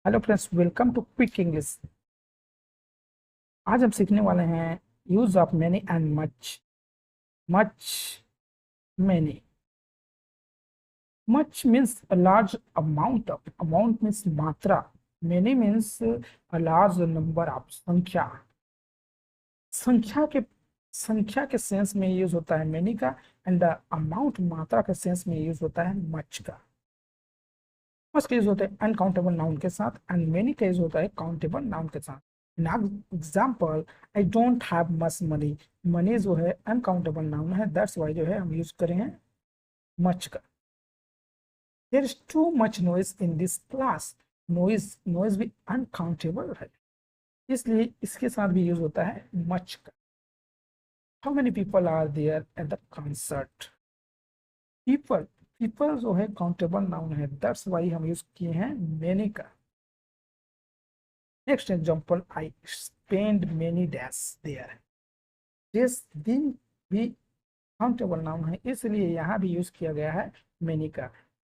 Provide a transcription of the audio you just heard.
Hello friends, welcome to quick English. आज हम सीखने वाले हैं use of many and much. Much, many. Much means a large amount of, amount means मात्रा, many means a large number of, संख्या। संख्या के संख्या के सेंस में यूज होता है मैनी का, एंड अमाउंट मात्रा के सेंस में यूज होता है मच का। मच का यूज होता है अनकाउंटेबल नाउन के साथ, एंड मेनी का यूज होता है काउंटेबल नाउन के साथ। In example, I don't have much money. Money जो है अनकाउंटेबल नाउन है, दैट्स वाई जो है हम यूज करें हैं मच का। There is too much noise in this class. Noise noise भी अनकाउंटेबल है, इसलिए इसके साथ भी यूज होता है मच का। How many people are there at the concert. People, people जो है काउंटेबल नाउन है, दैट्स वाई हम यूज किए हैं मेनी का। Next example, I spend many days there. Days, दिन भी काउंटेबल नाउन है, इसलिए यहाँ भी यूज किया गया है मेनी का।